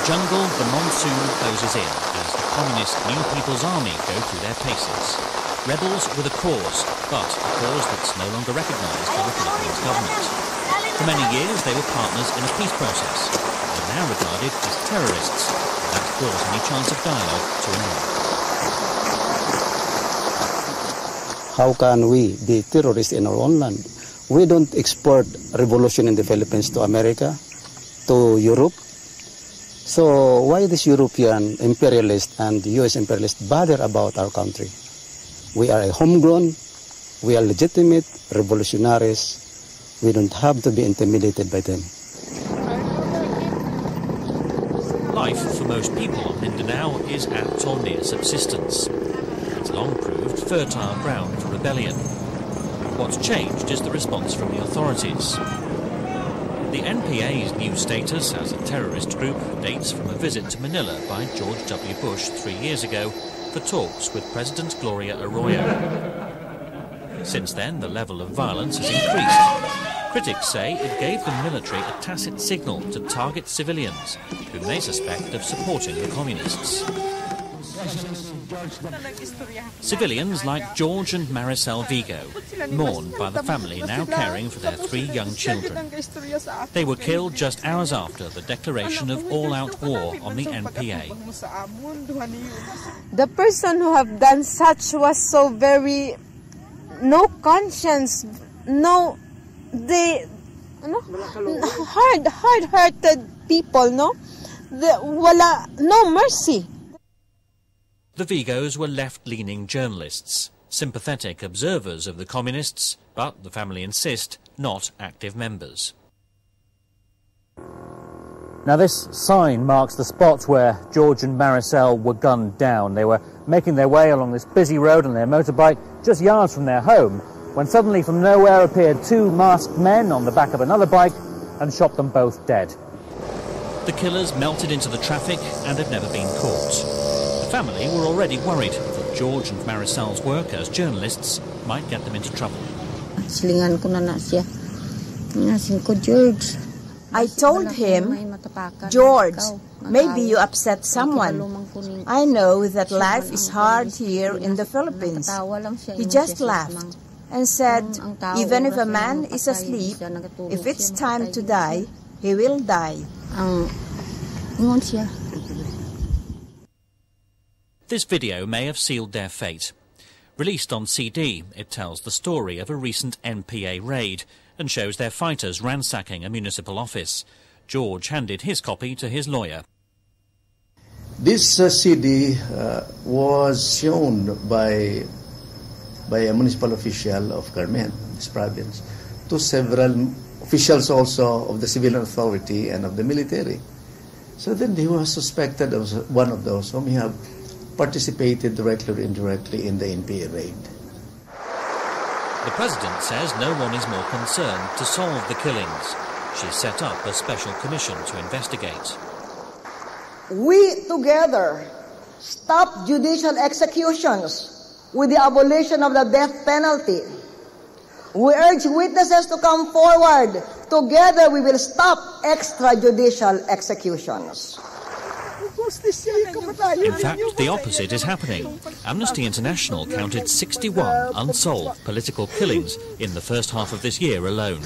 jungle, the monsoon closes in as the communist New People's Army go through their paces. Rebels with a cause, but a cause that's no longer recognised by the Philippines government. For many years they were partners in a peace process. They're now regarded as terrorists. That's brought any chance of dialogue to an end. How can we be terrorists in our own land? We don't export revolution in the Philippines to America, to Europe. So why this European imperialist and US imperialist bother about our country? We are a homegrown, we are legitimate revolutionaries. We don't have to be intimidated by them. Life for most people on Mindanao is at or near subsistence. It's long proved fertile ground for rebellion. What's changed is the response from the authorities. The NPA's new status as a terrorist group dates from a visit to Manila by George W. Bush 3 years ago for talks with President Gloria Arroyo. Since then, the level of violence has increased. Critics say it gave the military a tacit signal to target civilians, whom they suspect of supporting the communists. Civilians like George and Maricel Vigo, mourned by the family now caring for their 3 young children. They were killed just hours after the declaration of all-out war on the NPA. The person who have done such was so very no conscience, hard-hearted people, no mercy. The Vigos were left-leaning journalists, sympathetic observers of the communists, but the family insist not active members. Now this sign marks the spot where George and Maricel were gunned down. They were making their way along this busy road on their motorbike just yards from their home, when suddenly from nowhere appeared 2 masked men on the back of another bike and shot them both dead. The killers melted into the traffic and had never been caught. The family were already worried that George and Maricel's work as journalists might get them into trouble. I told him, George, maybe you upset someone. I know that life is hard here in the Philippines. He just laughed and said, even if a man is asleep, if it's time to die, he will die. This video may have sealed their fate. Released on CD, it tells the story of a recent NPA raid and shows their fighters ransacking a municipal office. George handed his copy to his lawyer. This CD was shown by a municipal official of Carmen, this province, to several officials also of the civilian authority and of the military. So then he was suspected as one of those whom he have participated directly or indirectly in the NPA raid. The President says no one is more concerned to solve the killings. She's set up a special commission to investigate. We together stop judicial executions with the abolition of the death penalty. We urge witnesses to come forward. Together we will stop extrajudicial executions. In fact, the opposite is happening. Amnesty International counted 61 unsolved political killings in the first half of this year alone.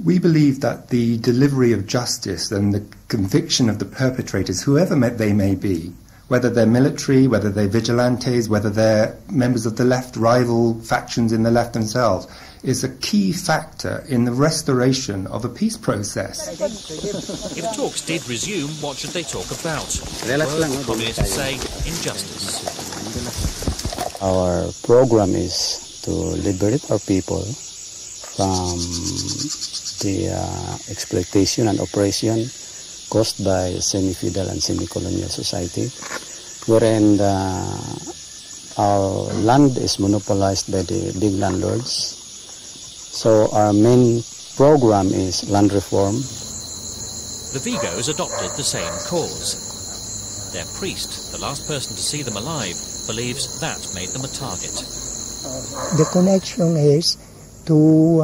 We believe that the delivery of justice and the conviction of the perpetrators, whoever they may be, whether they're military, whether they're vigilantes, whether they're members of the left, rival factions in the left themselves, is a key factor in the restoration of a peace process. If talks did resume, what should they talk about? Well, the communists say injustice. Our program is to liberate our people from the exploitation and oppression caused by semi-feudal and semi-colonial society, wherein our land is monopolized by the big landlords. So our main program is land reform. The Vigos adopted the same cause. Their priest, the last person to see them alive, believes that made them a target. The connection is to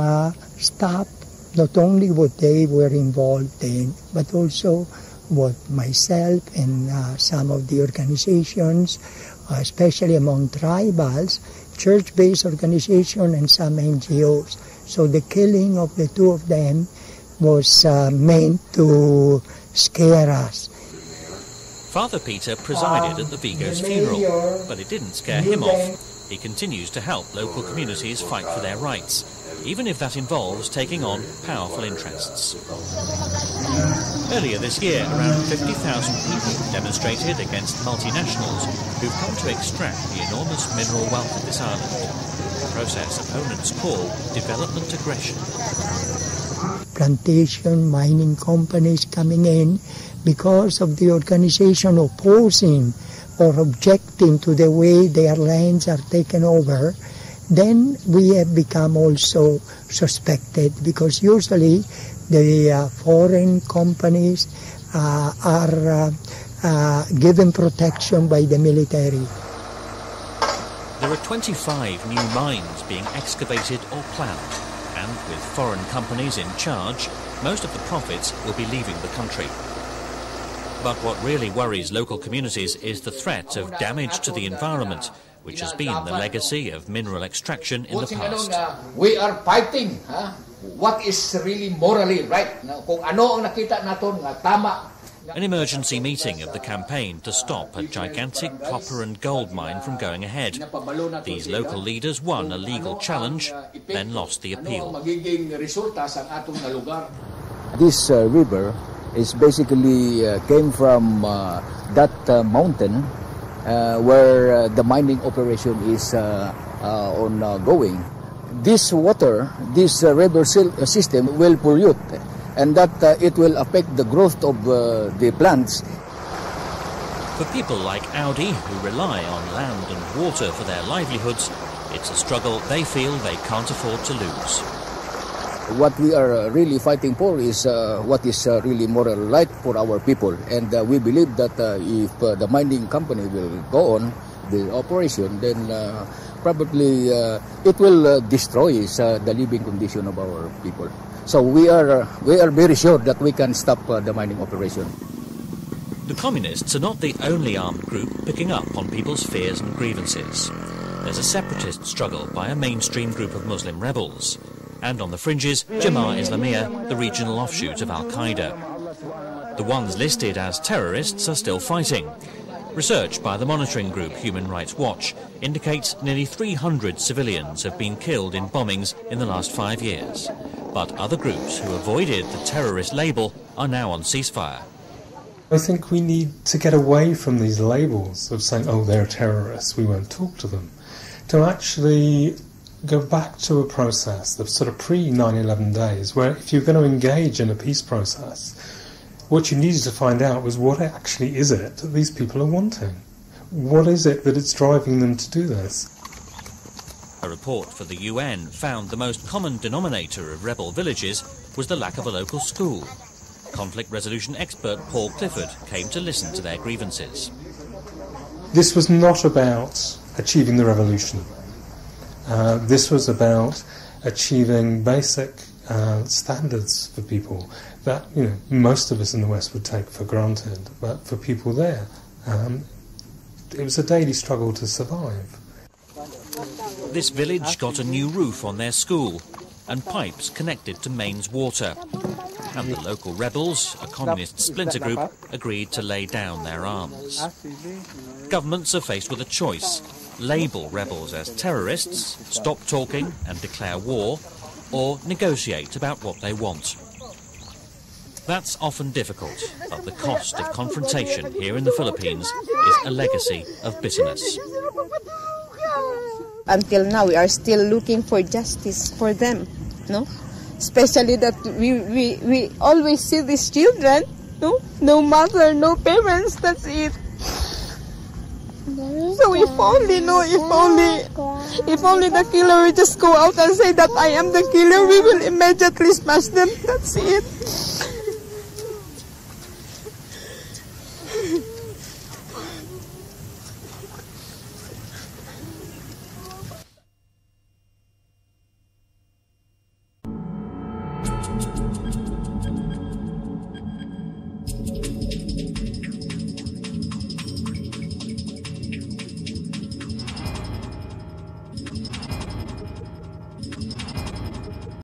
stop not only what they were involved in, but also both myself and some of the organizations, especially among tribals, church-based organizations and some NGOs. So the killing of the two of them was meant to scare us. Father Peter presided at the Vigo's funeral, but it didn't scare him off. He continues to help local communities fight for their rights, even if that involves taking on powerful interests. Earlier this year, around 50,000 people demonstrated against multinationals who've come to extract the enormous mineral wealth of this island, a process opponents call development aggression. Plantation mining companies coming in because of the organization opposing or objecting to the way their lands are taken over, then we have become also suspected, because usually the foreign companies are given protection by the military. There are 25 new mines being excavated or planned, and with foreign companies in charge, most of the profits will be leaving the country. But what really worries local communities is the threat of damage to the environment, which has been the legacy of mineral extraction in the past. We are fighting what is really morally right. Kung ano ang nakita naton nga tama. An emergency meeting of the campaign to stop a gigantic copper and gold mine from going ahead. These local leaders won a legal challenge, then lost the appeal. This river is basically came from that mountain where the mining operation is ongoing. This water, this river system will pollute, and that it will affect the growth of the plants. For people like Audi, who rely on land and water for their livelihoods, it's a struggle they feel they can't afford to lose. What we are really fighting for is what is really moral right for our people, and we believe that if the mining company will go on the operation, then probably it will destroy the living condition of our people. So we are very sure that we can stop the mining operation. The communists are not the only armed group picking up on people's fears and grievances. There's a separatist struggle by a mainstream group of Muslim rebels. And on the fringes, Jemaah Islamiyah, the regional offshoot of Al-Qaeda. The ones listed as terrorists are still fighting. Research by the monitoring group Human Rights Watch indicates nearly 300 civilians have been killed in bombings in the last 5 years. But other groups who avoided the terrorist label are now on ceasefire. I think we need to get away from these labels of saying, oh, they're terrorists, we won't talk to them, to actually go back to a process, the sort of pre-9/11 days, where if you're going to engage in a peace process, what you needed to find out was what actually is it that these people are wanting? What is it that it's driving them to do this? A report for the UN found the most common denominator of rebel villages was the lack of a local school. Conflict resolution expert Paul Clifford came to listen to their grievances. This was not about achieving the revolution. This was about achieving basic standards for people that most of us in the West would take for granted, but for people there, it was a daily struggle to survive. This village got a new roof on their school and pipes connected to mains water. And the local rebels, a communist splinter group, agreed to lay down their arms. Governments are faced with a choice: label rebels as terrorists, stop talking and declare war, or negotiate about what they want. That's often difficult, but the cost of confrontation here in the Philippines is a legacy of bitterness. Until now, we are still looking for justice for them, no? Especially that we always see these children, no mother, no parents, that's it. So if only the killer will just go out and say that I am the killer, we will immediately smash them, that's it.